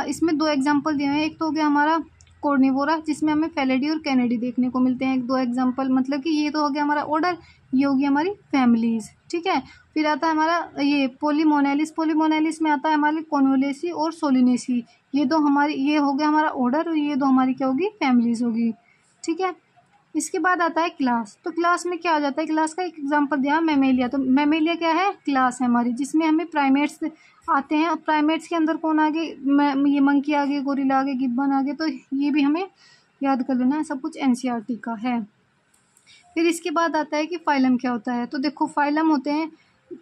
S1: इसमें 2 एग्जाम्पल दिए हैं। एक तो हो गया हमारा कॉर्निवोरा जिसमें हमें फेलिडी और कैनेडी देखने को मिलते हैं, 2 एग्जाम्पल, मतलब कि ये तो हो गया हमारा ऑर्डर, ये होगी हमारी फैमिलीज। ठीक है, फिर आता है हमारा ये पोलीमोनेलिस। पोलीमोनेलिस में आता है हमारी कॉन्वोलेसी और सोलिनेसी, ये 2 हमारी, ये हो गया हमारा ऑर्डर और ये 2 हमारी क्या होगी, फैमिलीज होगी। ठीक है, इसके बाद आता है क्लास। तो क्लास में क्या आ जाता है, क्लास का एक एग्जांपल दिया मेमेलिया। तो मेमेलिया क्या है, क्लास है हमारी, जिसमें हमें प्राइमेट्स आते हैं। प्राइमेट्स के अंदर कौन आगे, ये मंकी आगे, गोरिल्ला आगे, गिब्बन आगे, तो ये भी हमें याद कर लेना है, सब कुछ एनसीईआरटी का है। फिर इसके बाद आता है कि फाइलम क्या होता है। तो देखो फाइलम होते हैं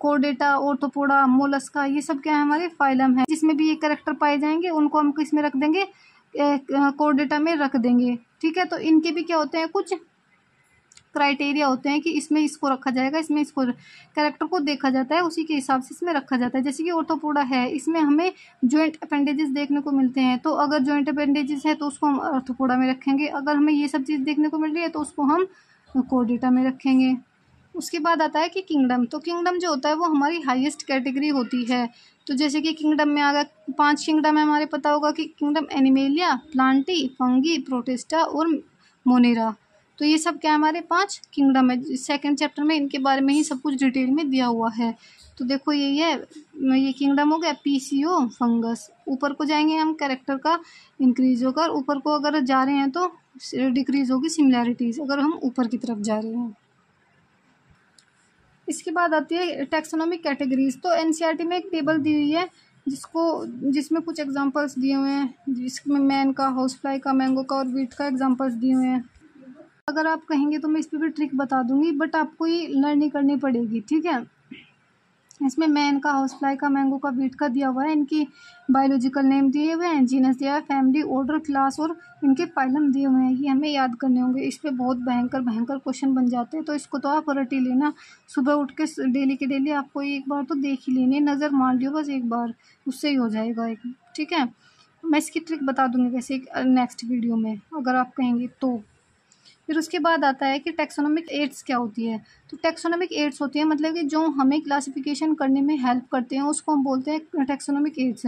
S1: कोर्डेटा, ऑर्थोपोडा, मोलस्का, ये सब क्या है, हमारे फाइलम है, जिसमें भी ये कैरेक्टर पाए जाएंगे उनको हम किस में रख देंगे, कोर डेटा में रख देंगे। ठीक है, तो इनके भी क्या होते हैं, कुछ क्राइटेरिया होते हैं कि इसमें इसको रखा जाएगा, इसमें इसको कैरेक्टर को देखा जाता है, उसी के हिसाब से इसमें रखा जाता है। जैसे कि ऑर्थोपोडा है, इसमें हमें जॉइंट अपेंडेजेस देखने को मिलते हैं, तो अगर जॉइंट अपेंडेजेस है तो उसको हम ऑर्थोपोडा में रखेंगे। अगर हमें ये सब चीज़ देखने को मिल रही है तो उसको हम कोर डेटा में रखेंगे। उसके बाद आता है कि किंगडम। तो किंगडम जो होता है वो हमारी हाईएस्ट कैटेगरी होती है। तो जैसे कि किंगडम में आ गया, 5 किंगडम है हमारे, पता होगा कि kingdom animalia, Plantae, fungi, protista और मोनेरा। तो ये सब क्या है, हमारे 5 किंगडम है। सेकंड चैप्टर में इनके बारे में ही सब कुछ डिटेल में दिया हुआ है। तो देखो यही है, ये किंगडम हो गया पीसीओ फंगस। ऊपर को जाएंगे हम, कैरेक्टर का इंक्रीज होगा, ऊपर को अगर जा रहे हैं तो डिक्रीज होगी सिमिलैरिटीज, अगर हम ऊपर की तरफ जा रहे हैं। इसके बाद आती है टैक्सोनॉमिक कैटेगरीज। तो एनसीईआरटी में एक टेबल दी हुई है जिसमें कुछ एग्जांपल्स दिए हुए हैं, जिसमें मैन का, हाउस फ्लाई का, मैंगो का और वीट का एग्जांपल्स दिए हुए हैं। अगर आप कहेंगे तो मैं इस पर भी ट्रिक बता दूंगी, बट आपको ये लर्निंग करनी पड़ेगी। ठीक है, इसमें मैन का, हाउस फ्लाई का, मैंगो का, वीट का दिया हुआ है, इनकी बायोलॉजिकल नेम दिए हुए हैं, जीनस दिया है, फैमिली, ऑर्डर, क्लास और इनके फाइलम दिए हुए हैं। ये हमें याद करने होंगे। इस पे बहुत भयंकर क्वेश्चन बन जाते हैं, तो इसको तो आप रट ही लेना। सुबह उठ के डेली के डेली आपको एक बार तो देख ही लेनी है, नज़र मार लियो बस एक बार, उससे ही हो जाएगा एक। ठीक है, मैं इसकी ट्रिक बता दूंगी वैसे नेक्स्ट वीडियो में, अगर आप कहेंगे तो। फिर उसके बाद आता है कि टैक्सोनॉमिक एड्स क्या होती है। तो टैक्सोनॉमिक एड्स होती है, मतलब कि जो हमें क्लासिफिकेशन करने में हेल्प करते हैं, उसको हम बोलते हैं taxonomic aids.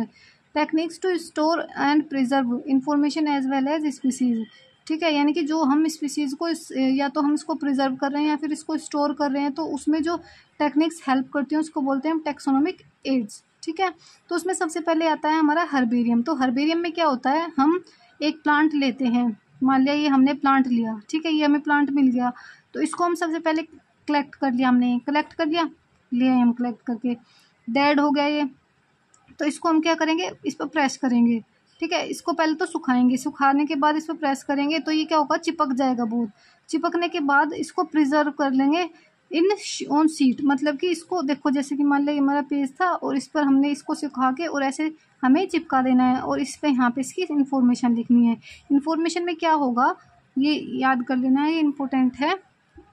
S1: Techniques to store and preserve information as well as species. ठीक है, यानी कि जो हम स्पीसीज़ को या तो हम इसको प्रिजर्व कर रहे हैं या फिर इसको स्टोर कर रहे हैं, तो उसमें जो टेक्निक्स हेल्प करती हैं उसको बोलते हैं हम टैक्सोनॉमिक एड्स। ठीक है, तो उसमें सबसे पहले आता है हमारा हर्बेरियम। तो हर्बेरियम में क्या होता है, हम एक प्लांट लेते हैं, मान लिया ये हमने प्लांट लिया, ठीक है, ये हमें प्लांट मिल गया, तो इसको हम सबसे पहले कलेक्ट कर लिया, हमने कलेक्ट कर लिया, हम कलेक्ट करके डेड हो गया ये, तो इसको हम क्या करेंगे, इस पर प्रेस करेंगे। ठीक है, इसको पहले तो सुखाएंगे, सुखाने के बाद इस पर प्रेस करेंगे तो ये क्या होगा, चिपक जाएगा बहुत। चिपकने के बाद इसको प्रिजर्व कर लेंगे इन ऑन सीट, मतलब कि इसको देखो, जैसे कि मान लिया हमारा पेज था और इस पर हमने इसको सुखा के और ऐसे हमें चिपका देना है, और इस पर यहाँ पे इसकी इन्फॉर्मेशन लिखनी है। इन्फॉर्मेशन में क्या होगा ये याद कर लेना है, ये इम्पोर्टेंट है,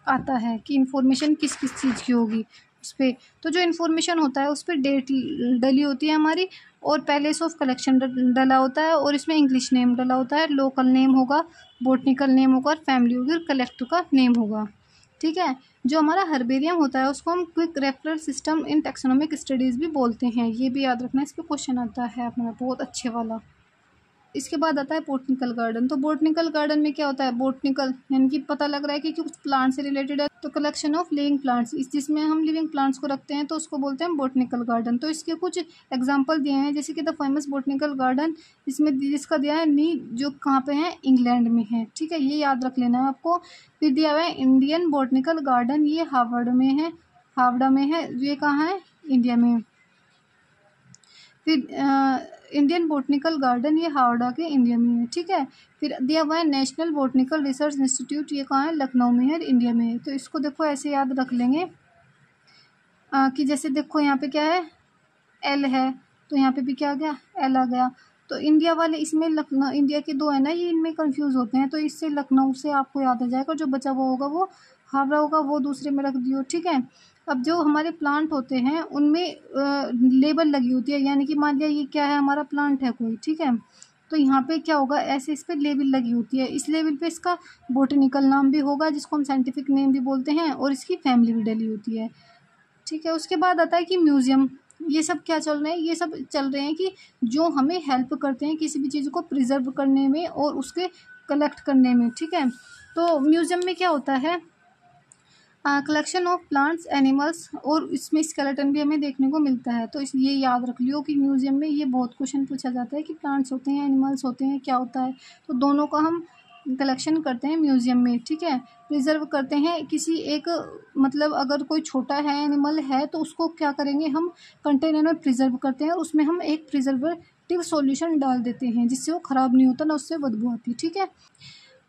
S1: आता है कि इन्फॉर्मेशन किस किस चीज़ की होगी उस पर। तो जो इन्फॉर्मेशन होता है उस पर डेट डली होती है हमारी, और पैलेस ऑफ कलेक्शन डला होता है, और इसमें इंग्लिश नेम डला होता है, लोकल नेम होगा, बोटनिकल नेम होगा, और फैमिली होगी, और कलेक्टर का नेम होगा। ठीक है, जो हमारा हर्बेरियम होता है उसको हम quick referral system in taxonomic studies भी बोलते हैं। ये भी याद रखना, इस पर क्वेश्चन आता है अपना बहुत अच्छे वाला। इसके बाद आता है बोटनिकल गार्डन। तो बोटनिकल गार्डन में क्या होता है, बोटनिकल यानी कि पता लग रहा है कि कुछ प्लांट से रिलेटेड है, तो कलेक्शन ऑफ लिविंग प्लांट्स, जिसमें हम लिविंग प्लांट्स को रखते हैं, तो उसको बोलते हैं बोटनिकल गार्डन। तो इसके कुछ एग्जांपल दिए हैं, जैसे कि द फेमस बोटनिकल गार्डन, इसमें जिसका दिया है नी, जो कहाँ पे है, इंग्लैंड में है। ठीक है, ये याद रख लेना है आपको। फिर दिया हुआ है इंडियन बोटनिकल गार्डन, ये हावड़ा में है, ये कहाँ है, इंडिया में। फिर इंडियन बोटनिकल गार्डन, ये हावड़ा के इंडिया में है। ठीक है, फिर दिया हुआ है नेशनल बोटनिकल रिसर्च इंस्टीट्यूट, ये कहाँ है, लखनऊ में है, इंडिया में है। तो इसको देखो ऐसे याद रख लेंगे कि जैसे देखो यहाँ पे क्या है, एल है, तो यहाँ पे भी क्या आ गया, एल आ गया। तो इंडिया वाले इसमें लखनऊ, इंडिया के 2 है ना, ये इनमें कंफ्यूज होते हैं, तो इससे लखनऊ से आपको याद आ जाएगा, जो बचा हुआ होगा वो हावड़ा होगा, वो दूसरे में रख दियो। ठीक है, अब जो हमारे प्लांट होते हैं उनमें लेबल लगी होती है, यानी कि मान लिया ये क्या है, हमारा प्लांट है कोई, ठीक है, तो यहाँ पे क्या होगा, ऐसे इस पर लेबल लगी होती है, इस लेबल पे इसका बोटनिकल नाम भी होगा, जिसको हम साइंटिफिक नेम भी बोलते हैं, और इसकी फैमिली भी डली होती है। ठीक है, उसके बाद आता है कि म्यूज़ियम। ये सब क्या चल रहे हैं, ये सब चल रहे हैं कि जो हमें हेल्प करते हैं किसी भी चीज़ को प्रिजर्व करने में और उसके कलेक्ट करने में। ठीक है, तो म्यूज़ियम में क्या होता है, कलेक्शन ऑफ प्लांट्स, एनिमल्स, और इसमें स्केलेटन भी हमें देखने को मिलता है। तो ये याद रख लियो कि म्यूज़ियम में ये बहुत क्वेश्चन पूछा जाता है कि प्लांट्स होते हैं, एनिमल्स होते हैं, क्या होता है, तो दोनों का हम कलेक्शन करते हैं म्यूज़ियम में। ठीक है, प्रिजर्व करते हैं किसी एक, मतलब अगर कोई छोटा है एनिमल है तो उसको क्या करेंगे, हम कंटेनर में प्रिजर्व करते हैं, और उसमें हम एक प्रिजर्वेटिव सॉल्यूशन डाल देते हैं, जिससे वो ख़राब नहीं होता ना उससे बदबू आती। ठीक है,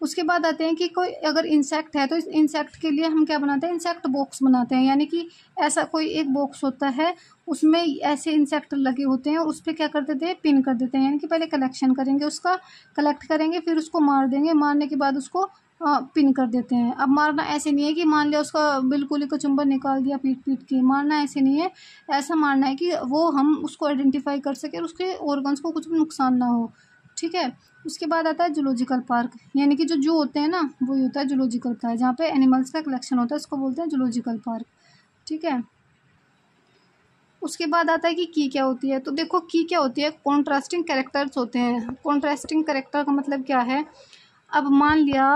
S1: उसके बाद आते हैं कि कोई अगर इंसेक्ट है तो इस इंसेक्ट के लिए हम क्या बनाते हैं, इंसेक्ट बॉक्स बनाते हैं। यानी कि ऐसा कोई एक बॉक्स होता है, उसमें ऐसे इंसेक्ट लगे होते हैं और उस पर क्या कर देते हैं, पिन कर देते हैं। यानी कि पहले कलेक्शन करेंगे, उसका कलेक्ट करेंगे, फिर उसको मार देंगे, मारने के बाद उसको पिन कर देते हैं। अब मारना ऐसे नहीं है कि मान लिया उसका बिल्कुल ही कचुम्बर निकाल दिया पीट पीट के, मारना ऐसे नहीं है। ऐसा मारना है कि वो हम उसको आइडेंटिफाई कर सकें और उसके ऑर्गन्स को कुछ भी नुकसान ना हो, ठीक है। उसके बाद आता है जूलॉजिकल पार्क, यानी कि जो जू होते हैं ना, वही होता है जूलॉजिकल पार्क, जहाँ पे एनिमल्स का कलेक्शन होता है, उसको बोलते हैं जूलॉजिकल पार्क, ठीक है। उसके बाद आता है कि की क्या होती है। तो देखो की क्या होती है, कॉन्ट्रास्टिंग कैरेक्टर्स होते हैं। कॉन्ट्रास्टिंग कैरेक्टर का मतलब क्या है, अब मान लिया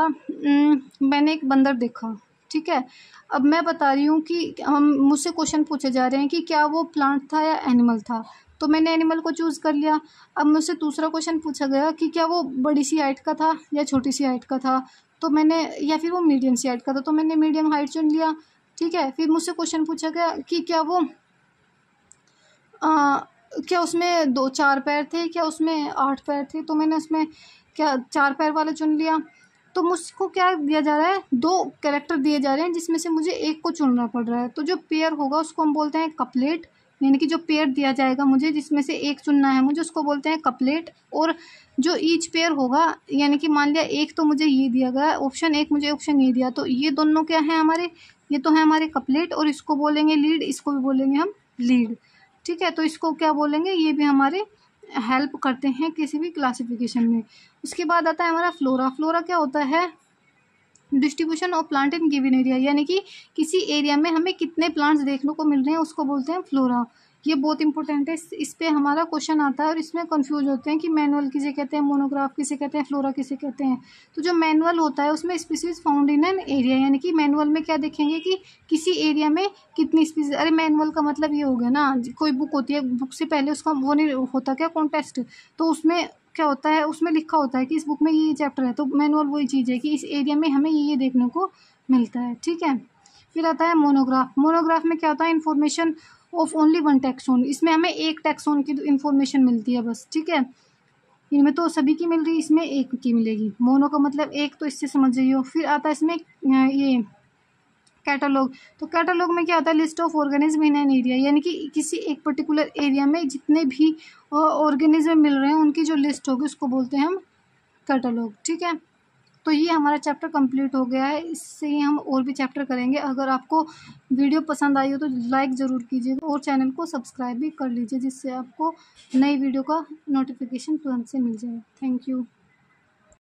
S1: मैंने एक बंदर देखा, ठीक है। अब मैं बता रही हूँ कि हम मुझसे क्वेश्चन पूछे जा रहे हैं कि क्या वो प्लांट था या एनिमल था, तो मैंने एनिमल को चूज़ कर लिया। अब मुझसे दूसरा क्वेश्चन पूछा गया कि क्या वो बड़ी सी हाइट का था या छोटी सी हाइट का था, तो मैंने, या फिर वो मीडियम सी हाइट का था, तो मैंने मीडियम हाइट चुन लिया, ठीक है। फिर मुझसे क्वेश्चन पूछा गया कि क्या वो क्या उसमें 4 पैर थे, क्या उसमें 8 पैर थे, तो मैंने उसमें क्या 4 पैर वाला चुन लिया। तो मुझको क्या दिया जा रहा है, 2 कैरेक्टर दिए जा रहे हैं जिसमें से मुझे एक को चुनना पड़ रहा है। तो जो पेयर होगा उसको हम बोलते हैं कपलेट, यानी कि जो पेयर दिया जाएगा मुझे जिसमें से एक चुनना है मुझे, उसको बोलते हैं कपलेट। और जो ईच पेयर होगा, यानी कि मान लिया एक तो मुझे ये दिया गया ऑप्शन, एक मुझे ऑप्शन ये दिया, तो ये दोनों क्या है हमारे, ये तो है हमारे कपलेट, और इसको बोलेंगे लीड, इसको भी बोलेंगे हम लीड, ठीक है। तो इसको क्या बोलेंगे, ये भी हमारे हेल्प करते हैं किसी भी क्लासिफिकेशन में। उसके बाद आता है हमारा फ्लोरा। फ्लोरा क्या होता है, distribution of plant in given area, यानी कि किसी एरिया में हमें कितने प्लांट्स देखने को मिल रहे हैं उसको बोलते हैं फ्लोरा। ये बहुत इंपॉर्टेंट है, इस पे हमारा क्वेश्चन आता है और इसमें कंफ्यूज होते हैं कि मैनुअल किसे कहते हैं, मोनोग्राफ किसे कहते हैं, फ्लोरा किसे कहते हैं। तो जो मैनुअल होता है उसमें species found in an area, यानी कि मैनुअल में क्या देखेंगे कि किसी एरिया में कितनी स्पीसीज। अरे मैनुअल का मतलब ये हो गया ना, कोई बुक होती है, बुक से पहले उसका वो नहीं होता क्या, कॉन्टेस्ट, तो उसमें क्या होता है, उसमें लिखा होता है कि इस बुक में ये चैप्टर है, तो मैनुअल वही चीज़ है कि इस एरिया में हमें ये देखने को मिलता है, ठीक है। फिर आता है मोनोग्राफ। मोनोग्राफ में क्या होता है, information of only one taxon, इसमें हमें एक टैक्सोन की इन्फॉर्मेशन मिलती है बस, ठीक है। इनमें तो सभी की मिल रही है, इसमें एक की मिलेगी। मोनो का मतलब एक, तो इससे समझ जाइए। फिर आता है इसमें ये कैटलॉग। तो कैटलॉग में क्या होता है, list of organism in an area, यानी कि किसी एक पर्टिकुलर एरिया में जितने भी ऑर्गेनिज्म मिल रहे हैं उनकी जो लिस्ट होगी उसको बोलते हैं हम कैटलॉग, ठीक है। तो ये हमारा चैप्टर कंप्लीट हो गया है, इससे ही हम और भी चैप्टर करेंगे। अगर आपको वीडियो पसंद आई हो तो लाइक ज़रूर कीजिएगा और चैनल को सब्सक्राइब भी कर लीजिए, जिससे आपको नई वीडियो का नोटिफिकेशन तुरंत से मिल जाए। Thank you.